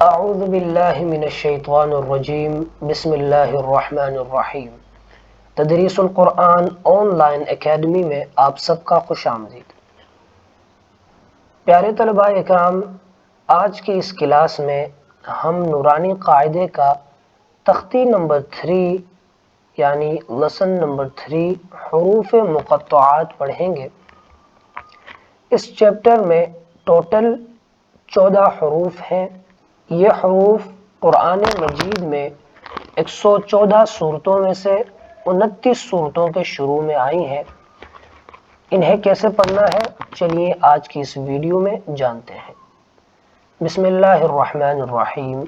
اعوذ باللہ من الشیطان الرجیم بسم اللہ الرحمن الرحیم۔ تدریس القرآن آن لائن اکیڈمی میں آپ سب کا خوش آمدید۔ پیارے طلباء اکرام، آج کی اس کلاس میں ہم نورانی قاعدے کا تختی نمبر 3 یعنی لیسن نمبر 3 حروف مقطعات پڑھیں گے۔ اس چیپٹر میں ٹوٹل 14 حروف ہیں۔ یہ حروف قرآن مجید میں 114 سورتوں میں سے 29 سورتوں کے شروع میں آئی ہیں۔ انہیں کیسے پڑھنا ہے چلیے آج کی اس ویڈیو میں جانتے ہیں۔ بسم اللہ الرحمن الرحیم۔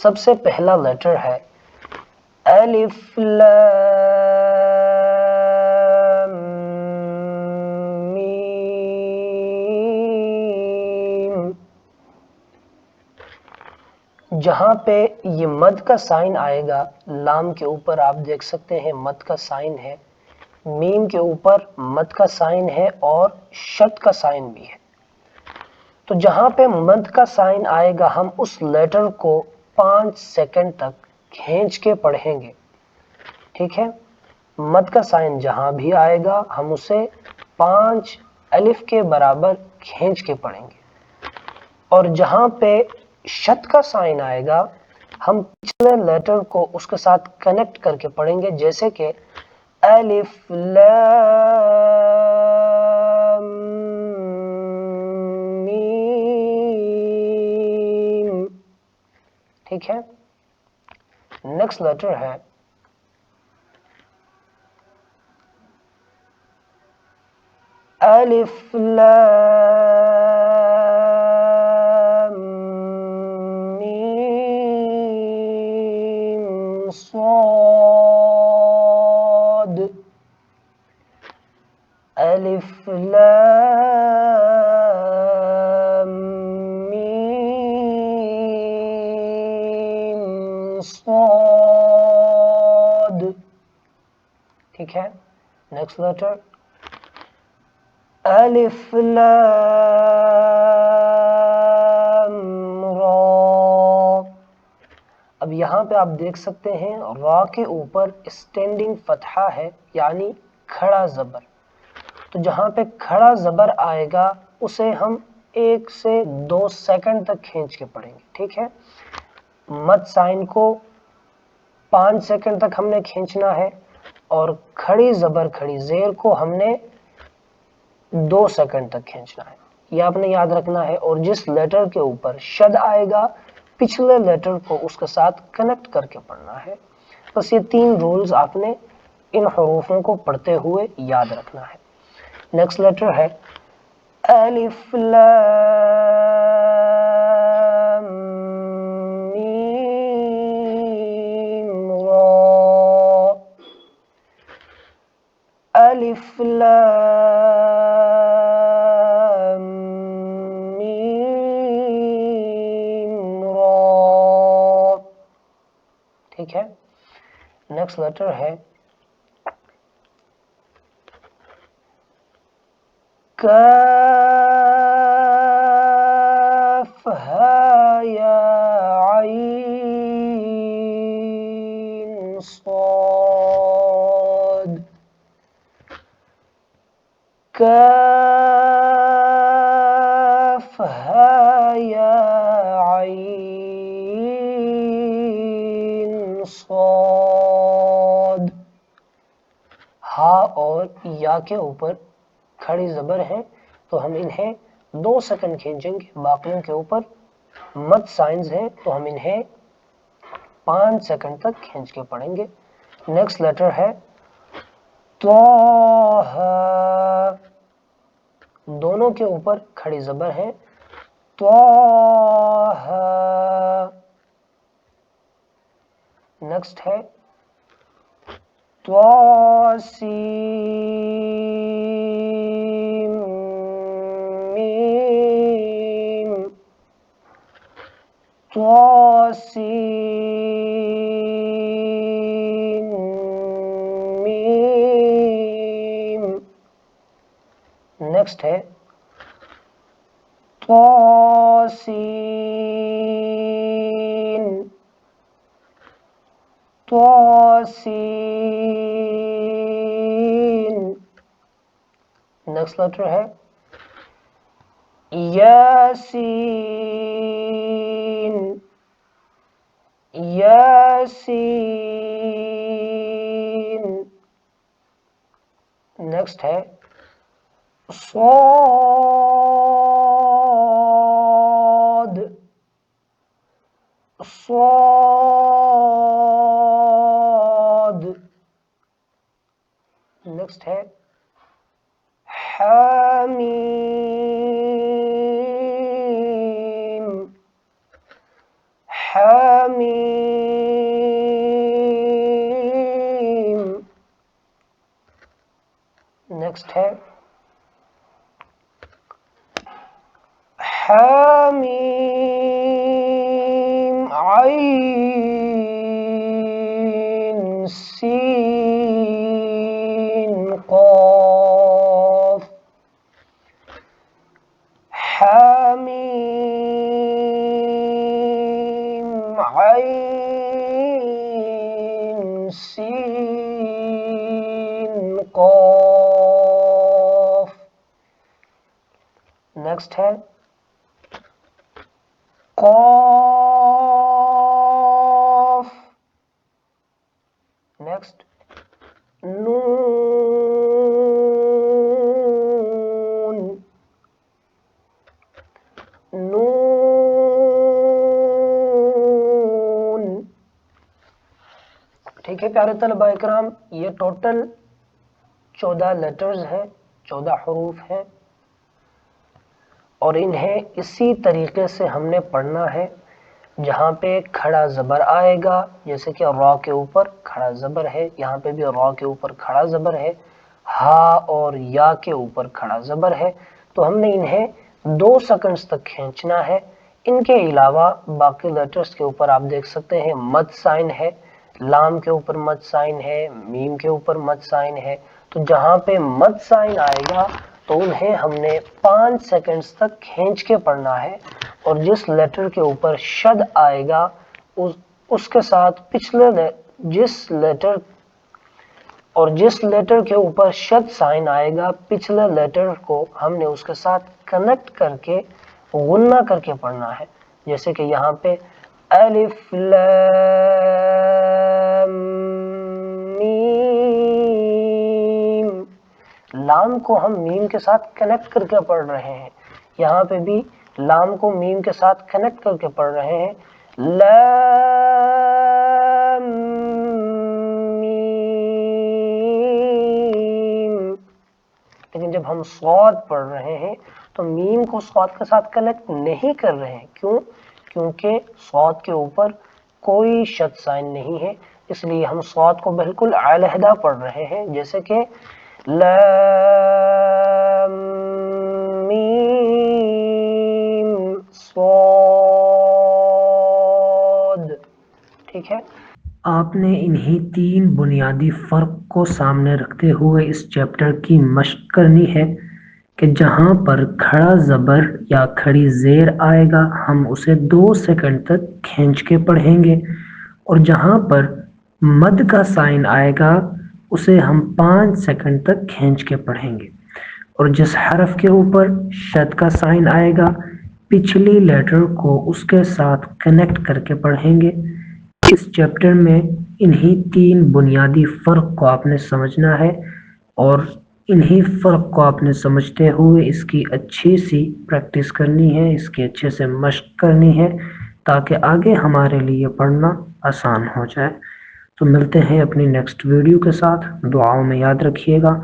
سب سے پہلا لیٹر ہے الف لام میم۔ جہاں پہ یہ مد کا سائن آئے گا، لام کے اوپر آپ دیکھ سکتے ہیں مد کا سائن ہے، میم کے اوپر مد کا سائن ہے اور شد کا سائن بھی ہے۔ تو جہاں پہ مد کا سائن آئے گا ہم اس لیٹر کو 5 سیکنڈ تک کھینچ کے پڑھیں گے، ٹھیک ہے؟ مد کا سائن جہاں بھی آئے گا ہم اسے 5 الف کے برابر کھینچ کے پڑھیں گے، اور جہاں پہ شد کا سائن آئے گا ہم پچھلے لیٹر کو اس کے ساتھ کنیکٹ کر کے پڑھیں گے، جیسے کہ الف لام میم، ٹھیک ہے؟ نیکسٹ لیٹر ہے الف لام میم صاد۔ الف لام میم صاد، ٹھیک ہے؟ نیکسٹ لیٹر الف لام را۔ اب یہاں پہ آپ دیکھ سکتے ہیں را کے اوپر اسٹینڈنگ فتحہ ہے یعنی کھڑا زبر، تو جہاں پہ کھڑا زبر آئے گا اسے ہم 1 سے 2 سیکنڈ تک کھینچ کے پڑھیں گے، ٹھیک ہے؟ مد سائن کو 5 سیکنڈ تک ہم نے کھینچنا ہے اور کھڑی زبر کھڑی زیر کو ہم نے 2 سیکنڈ تک کھینچنا ہے، یہ آپ نے یاد رکھنا ہے۔ اور جس لیٹر کے اوپر شد آئے گا پچھلے لیٹر کو اس کے ساتھ کنیکٹ کر کے پڑھنا ہے۔ بس یہ 3 رولز آپ نے ان حروفوں کو پڑھتے ہوئے یاد رکھنا ہے۔ نیکسٹ لیٹر ہے الف لام میم را۔ الف لام میم را، ٹھیک ہے؟ نیکسٹ لیٹر ہے کاف ہا یا عین صاد۔ کاف ہا یا عین صاد۔ ہا اور یا کے اوپر کھڑی زبر ہے تو ہم انہیں 2 سیکنڈ کھینچیں گے، باقیوں کے اوپر مد سائنز ہیں تو ہم انہیں 5 سیکنڈ تک کھینچ کے پڑھیں گے۔ نیکسٹ لیٹر ہے طٰ، دونوں کے اوپر کھڑی زبر ہے طٰ۔ نیکسٹ ہے طاسیم میم، طاسیم میم۔ نیکسٹ ہے طاسیم طاسين. نیکسٹ لیٹر ہے یاسین. یاسین. نیکسٹ ہے صاد. صاد. نیکسٹ ہے حامیم. حامیم. نیکسٹ ہے حامیم عین سین قاف. حامیم عین سین قاف. نیکسٹ ہے قاف. نیکسٹ نون. نون. ٹھیک ہے پیارے طلباء اکرام، یہ ٹوٹل 14 لیٹرز ہیں، 14 حروف ہیں، اور انہیں اسی طریقے سے ہم نے پڑھنا ہے. جہاں پہ کھڑا زبر آئے گا، جیسے کہ را کے اوپر کھڑا زبر ہے، یہاں پہ بھی را کے اوپر کھڑا زبر ہے، ہا اور یا کے اوپر کھڑا زبر ہے، تو ہم نے انہیں 2 سیکنڈز تک کھینچنا ہے. ان کے علاوہ باقی لیٹرز کے اوپر آپ دیکھ سکتے ہیں مد سائن ہے، لام کے اوپر مد سائن ہے، میم کے اوپر مد سائن ہے. تو جہاں پہ مد سائن آئے گا تو انہیں ہم نے 5 سیکنڈز تک کھینچ کے پڑھنا ہے، اور جس لیٹر کے اوپر شد آئے گا اس کے ساتھ جس لیٹر کے اوپر شد سائن آئے گا پچھلے لیٹر کو ہم نے اس کے ساتھ کنیکٹ کر کے غنہ کر کے پڑھنا ہے. جیسے کہ یہاں پہ الف لام میم، لام کو ہم میم کے ساتھ کنیکٹ کر کے پڑھ رہے ہیں، یہاں پہ بھی لام کو میم کے ساتھ کنیکٹ کر کے پڑھ رہے ہیں. لام میم. لیکن جب ہم صاد پڑھ رہے ہیں تو میم کو صاد کے ساتھ کنیکٹ نہیں کر رہے ہیں. کیوں؟ کیونکہ صاد کے اوپر کوئی شد سائن نہیں ہے، اس لیے ہم صاد کو بالکل علیحدہ پڑھ رہے ہیں. جیسے کہ لام میم صاد. ٹھیک ہے، آپ نے انہی 3 بنیادی فرق کو سامنے رکھتے ہوئے اس چیپٹر کی مشق کرنی ہے کہ جہاں پر کھڑا زبر یا کھڑی زیر آئے گا ہم اسے 2 سیکنڈ تک کھینچ کے پڑھیں گے، اور جہاں پر مد کا سائن آئے گا اسے ہم 5 سیکنڈ تک کھینچ کے پڑھیں گے، اور جس حرف کے اوپر شد کا سائن آئے گا پچھلی لیٹر کو اس کے ساتھ کنیکٹ کر کے پڑھیں گے. اس چیپٹر میں انہی 3 بنیادی فرق کو آپ نے سمجھنا ہے، اور انہی فرق کو آپ نے سمجھتے ہوئے اس کی اچھی سی پریکٹس کرنی ہے، اس کی اچھے سے مشق کرنی ہے تاکہ آگے ہمارے لیے پڑھنا آسان ہو جائے. تو ملتے ہیں اپنی نیکسٹ ویڈیو کے ساتھ، دعاؤں میں یاد رکھیے گا.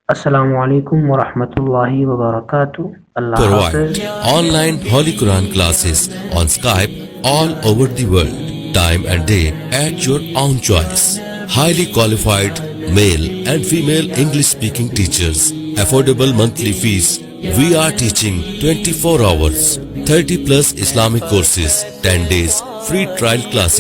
السلام علیکم ورحمۃ اللہ وبرکاتہ. اللہ حافظ. Online Holy Quran classes on Skype all over the world. Time and day at your own choice. Highly qualified male and female English speaking teachers. Affordable monthly fees. We are teaching 24 hours. 30 plus Islamic courses. 10 days free trial classes.